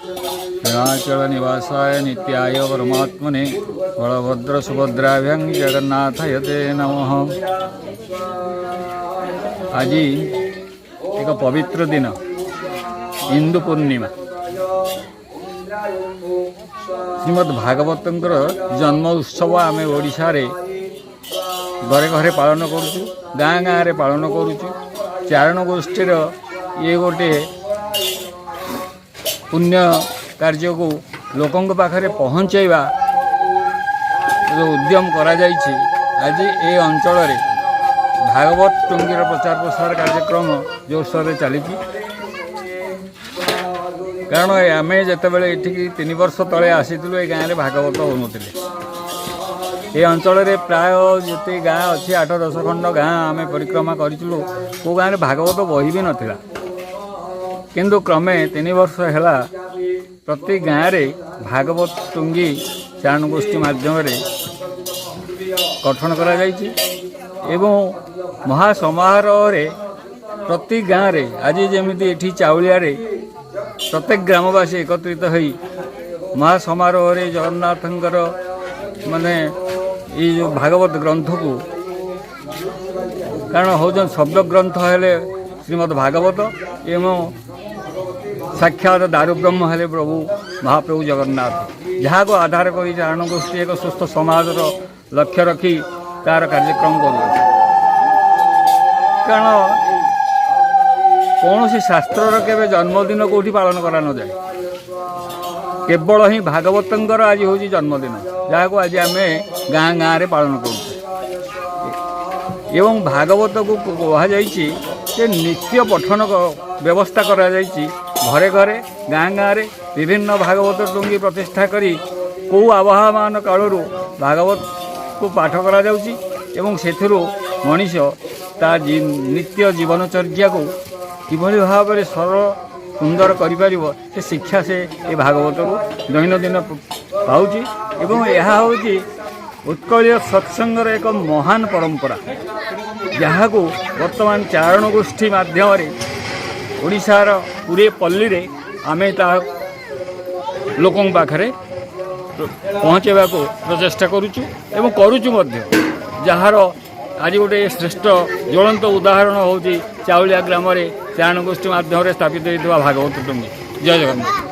हिमाचल निवासाय नित्याय परमात्मने बलभद्र सुभद्राभ्यां जगन्नाथाय ते नमः। आज एक पवित्र दिन इंदु पूर्णिमा। श्रीमद् भागवतंकर जन्म उत्सव आम ओडिशा रे घरे घरे पालन करुचु, गाँ गाँ रे पालन करुचु। चारण गोष्ठीर ये गोटे पुण्य कार्य को लोकों पाखरे पहुँचेवा जो उद्यम करा जाइछि। आज ये अंचल रे भागवत टुंगीर प्रचार प्रसार कार्यक्रम जोरसोर चली। कारण आम जिते बड़े ये 3 वर्ष तले आसीलु ए गाँव में भागवत हो नथिले। ये अंचल में प्राय जिते गाँ अच्छी 8-10 खंड गाँ आम परिक्रमा करूँ। को गाँव में भागवत बही भी नाला, किंतु क्रमे 3 वर्ष है प्रति गाँव में भागवत टुंगी चारण गोष्ठी माध्यम गठन करा जाइछि। एवं महासमारोह प्रति गाँव में आज जमीती ये चाउलिया प्रत्येक ग्रामवासी एकत्रित होई महासमारोह जगन्नाथंकर माने ये जो भागवत ग्रंथ को, कारण हूँ शब्द ग्रंथ हेले श्रीमद् भागवत एवं साक्षात दारु ब्रह्म हेले प्रभु महाप्रभु जगन्नाथ, जहाँ को आधार करी चारण गोष्ठी एक सुस्थ समाज लक्ष्य रखी तार कार्यक्रम कर। कारण कौन सी शास्त्र के जन्मदिन कौटी पालन करा न जाए, केवल ही भागवतंकर आज हूँ जन्मदिन, जहाँ को आज आम गाँ गाँ रे पालन कर। एवं भागवत को कहुई नित्य पठन व्यवस्था करा जाइछि। घरे घरे गाँ गाँ रे विभिन्न भागवत टुंगी प्रतिष्ठा करी कौ आवाहमान कालू भागवत को पाठ करा जाउछि एवं सेथिरु मनीष ता नित्य जीवनचर्या को किभली भाव में सरल सुंदर कर शिक्षा से ये भागवत को दैनंदिन पाउछि। एवं यह हूँ उत्कलीय सत्संगर एक महान परंपरा, जहाँ को वर्तमान चारण गोष्ठी माध्यम ओडिशार पूरे पल्ली रे आमे ता लोकों पाखरे पहुँचेवा को प्रचेष्टा करुचु एवं करुचु मध्य। जार आज गोटे श्रेष्ठ ज्वलंत उदाहरण हूँ चाउलिया ग्राम चारण गोष्ठी माध्यम स्थापित होता भागवत टुंगी। जय जगन्नाथ।